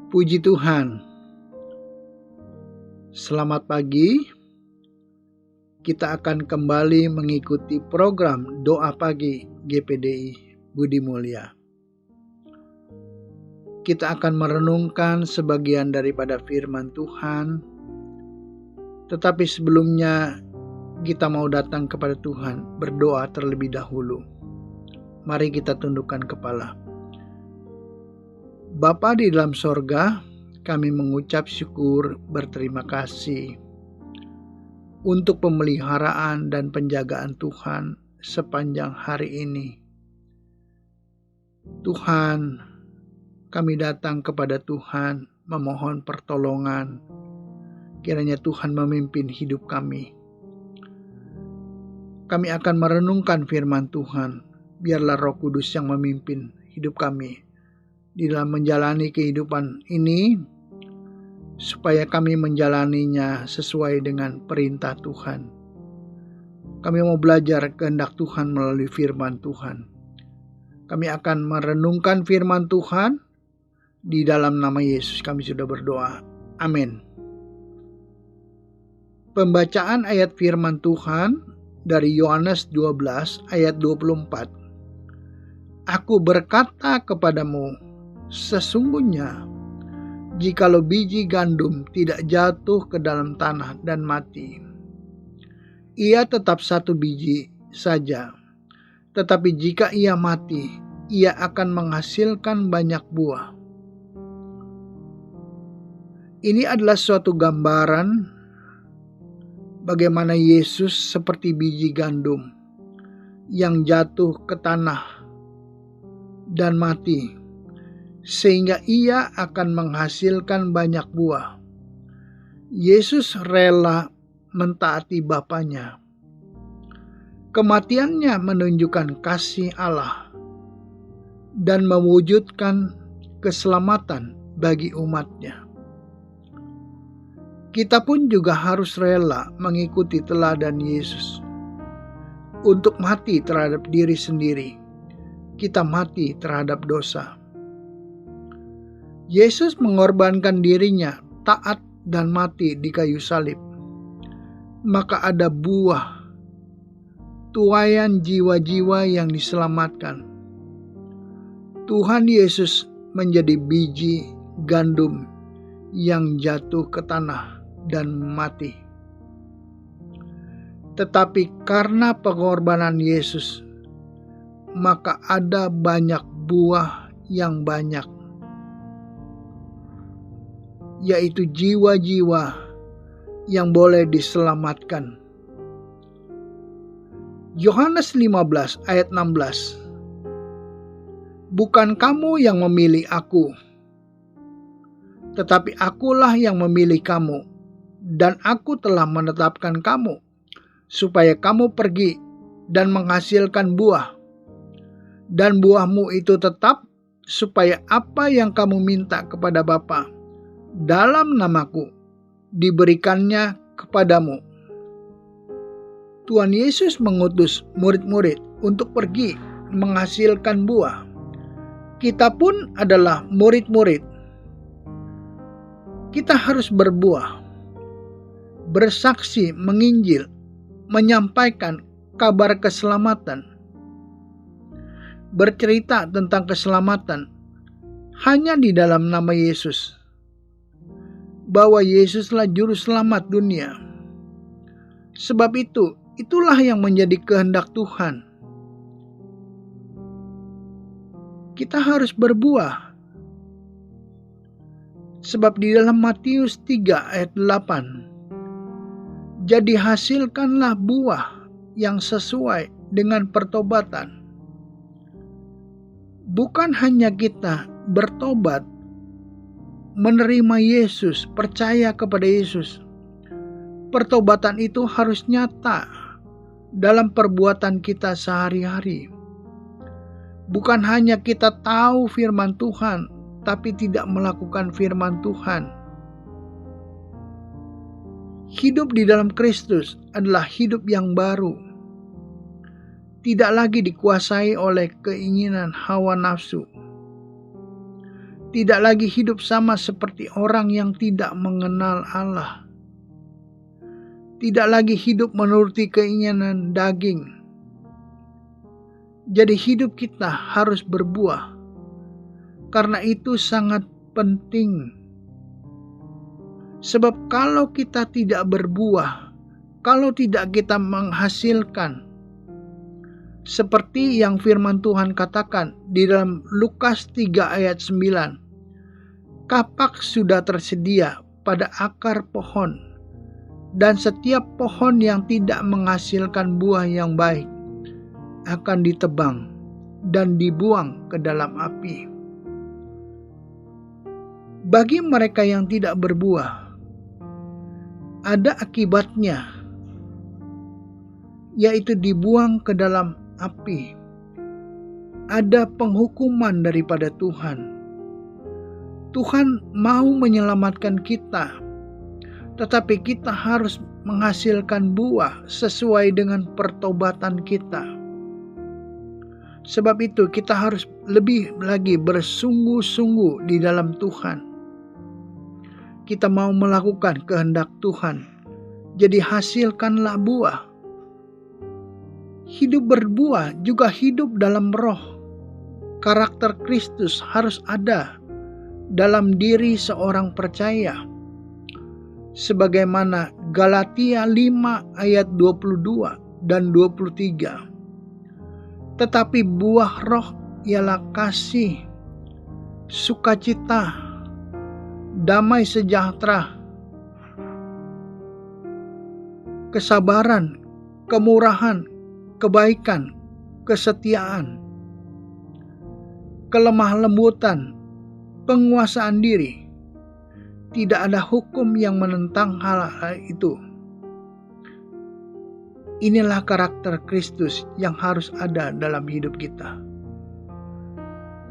Puji Tuhan. Selamat pagi. Kita akan kembali mengikuti program Doa Pagi GPDI Budi Mulya. Kita akan merenungkan sebagian daripada firman Tuhan. Tetapi sebelumnya kita mau datang kepada Tuhan, berdoa terlebih dahulu. Mari kita tundukkan kepala. Bapa di dalam sorga, kami mengucap syukur berterima kasih untuk pemeliharaan dan penjagaan Tuhan sepanjang hari ini. Tuhan, kami datang kepada Tuhan memohon pertolongan. Kiranya Tuhan memimpin hidup kami. Kami akan merenungkan firman Tuhan. Biarlah Roh Kudus yang memimpin hidup kami di dalam menjalani kehidupan ini, supaya kami menjalaninya sesuai dengan perintah Tuhan. Kami mau belajar kehendak Tuhan melalui firman Tuhan. Kami akan merenungkan firman Tuhan. Di dalam nama Yesus kami sudah berdoa. Amin. Pembacaan ayat firman Tuhan dari Yohanes 12 ayat 24. Aku berkata kepadamu, sesungguhnya, jikalau biji gandum tidak jatuh ke dalam tanah dan mati, ia tetap satu biji saja. Tetapi jika ia mati, ia akan menghasilkan banyak buah. Ini adalah suatu gambaran bagaimana Yesus seperti biji gandum yang jatuh ke tanah dan mati, sehingga ia akan menghasilkan banyak buah. Yesus rela mentaati Bapanya. Kematiannya menunjukkan kasih Allah dan mewujudkan keselamatan bagi umatnya. Kita pun juga harus rela mengikuti teladan Yesus untuk mati terhadap diri sendiri. Kita mati terhadap dosa. Yesus mengorbankan dirinya, taat dan mati di kayu salib. Maka ada buah, tuaian jiwa-jiwa yang diselamatkan. Tuhan Yesus menjadi biji gandum yang jatuh ke tanah dan mati. Tetapi karena pengorbanan Yesus, maka ada banyak buah yang banyak, yaitu jiwa-jiwa yang boleh diselamatkan. Yohanes 15 ayat 16. Bukan kamu yang memilih aku, tetapi akulah yang memilih kamu, dan aku telah menetapkan kamu, supaya kamu pergi dan menghasilkan buah. Dan buahmu itu tetap, supaya apa yang kamu minta kepada Bapa dalam namaku diberikannya kepadamu. Tuhan Yesus mengutus murid-murid untuk pergi menghasilkan buah. Kita pun adalah murid-murid. Kita harus berbuah, bersaksi, menginjil, menyampaikan kabar keselamatan, bercerita tentang keselamatan hanya di dalam nama Yesus, bahwa Yesuslah juru selamat dunia. Sebab itulah yang menjadi kehendak Tuhan. Kita harus berbuah. Sebab di dalam Matius 3 ayat 8, jadi hasilkanlah buah yang sesuai dengan pertobatan. Bukan hanya kita bertobat, menerima Yesus, percaya kepada Yesus. Pertobatan itu harus nyata dalam perbuatan kita sehari-hari. Bukan hanya kita tahu firman Tuhan, tapi tidak melakukan firman Tuhan. Hidup di dalam Kristus adalah hidup yang baru. Tidak lagi dikuasai oleh keinginan hawa nafsu. tidak lagi hidup sama seperti orang yang tidak mengenal Allah, tidak lagi hidup menuruti keinginan daging. Jadi hidup kita harus berbuah. Karena itu sangat penting. Sebab kalau kita tidak berbuah, kalau tidak kita menghasilkan, seperti yang firman Tuhan katakan di dalam Lukas 3 ayat 9, kapak sudah tersedia pada akar pohon, dan setiap pohon yang tidak menghasilkan buah yang baik akan ditebang dan dibuang ke dalam api. Bagi mereka yang tidak berbuah, ada akibatnya, yaitu dibuang ke dalam api. Ada penghukuman daripada Tuhan. Tuhan mau menyelamatkan kita, tetapi kita harus menghasilkan buah sesuai dengan pertobatan kita. Sebab itu kita harus lebih lagi bersungguh-sungguh di dalam Tuhan. Kita mau melakukan kehendak Tuhan, jadi hasilkanlah buah. Hidup berbuah juga hidup dalam roh. Karakter Kristus harus ada dalam diri seorang percaya. Sebagaimana Galatia 5 ayat 22 dan 23. Tetapi buah roh ialah kasih, sukacita, damai sejahtera, kesabaran, kemurahan, kebaikan, kesetiaan, kelemah lembutan, penguasaan diri. Tidak ada hukum yang menentang hal-hal itu. Inilah karakter Kristus yang harus ada dalam hidup kita.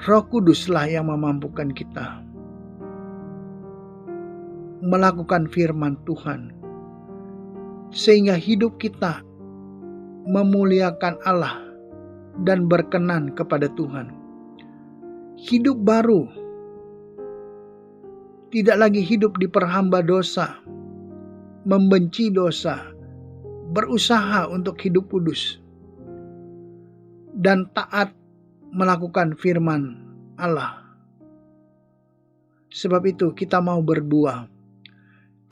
Roh Kuduslah yang memampukan kita melakukan firman Tuhan, sehingga hidup kita memuliakan Allah dan berkenan kepada Tuhan. Hidup baru, tidak lagi hidup diperhamba dosa, membenci dosa, berusaha untuk hidup kudus, dan taat melakukan firman Allah. Sebab itu kita mau berbuah.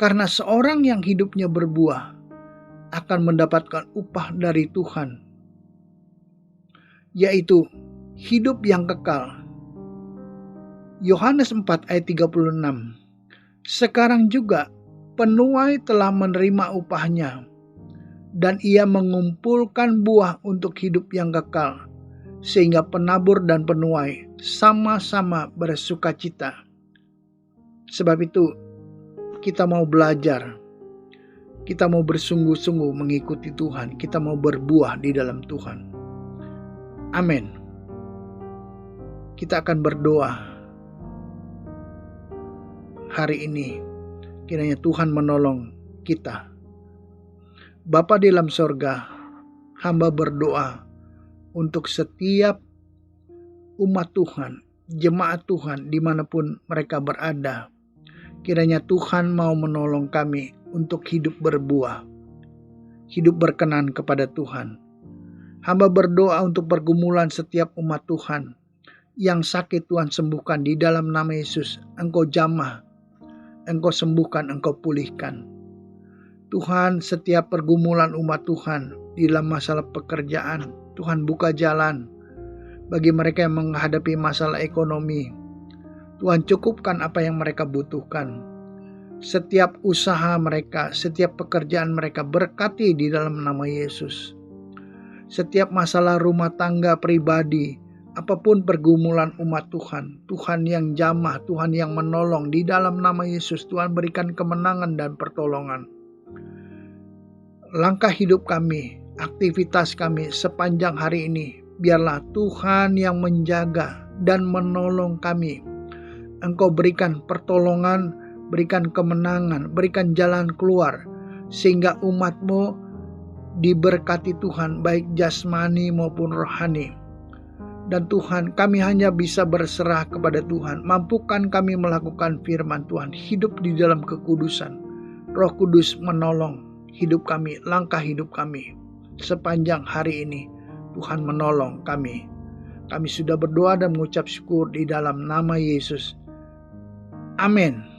Karena seorang yang hidupnya berbuah akan mendapatkan upah dari Tuhan, yaitu hidup yang kekal. Yohanes 4 ayat 36. Sekarang juga penuai telah menerima upahnya, dan ia mengumpulkan buah untuk hidup yang kekal, sehingga penabur dan penuai sama-sama bersukacita. Sebab itu kita mau belajar, kita mau bersungguh-sungguh mengikuti Tuhan, kita mau berbuah di dalam Tuhan. Amin. Kita akan berdoa hari ini, kiranya Tuhan menolong kita. Bapa di dalam sorga, hamba berdoa untuk setiap umat Tuhan, jemaat Tuhan dimanapun mereka berada. Kiranya Tuhan mau menolong kami untuk hidup berbuah, hidup berkenan kepada Tuhan. Hamba berdoa untuk pergumulan setiap umat Tuhan yang sakit, Tuhan sembuhkan di dalam nama Yesus. Engkau jamah, Engkau sembuhkan, Engkau pulihkan. Tuhan, setiap pergumulan umat Tuhan di dalam masalah pekerjaan, Tuhan buka jalan bagi mereka yang menghadapi masalah ekonomi. Tuhan cukupkan apa yang mereka butuhkan. Setiap usaha mereka, setiap pekerjaan mereka berkati di dalam nama Yesus. Setiap masalah rumah tangga pribadi, apapun pergumulan umat Tuhan, Tuhan yang jamah, Tuhan yang menolong di dalam nama Yesus. Tuhan berikan kemenangan dan pertolongan. Langkah hidup kami, aktivitas kami sepanjang hari ini, biarlah Tuhan yang menjaga dan menolong kami. Engkau berikan pertolongan, berikan kemenangan, berikan jalan keluar, sehingga umat-Mu diberkati Tuhan, baik jasmani maupun rohani. Dan Tuhan, kami hanya bisa berserah kepada Tuhan. Mampukan kami melakukan firman Tuhan, hidup di dalam kekudusan. Roh Kudus menolong hidup kami, langkah hidup kami. Sepanjang hari ini, Tuhan menolong kami. Kami sudah berdoa dan mengucap syukur di dalam nama Yesus. Amin.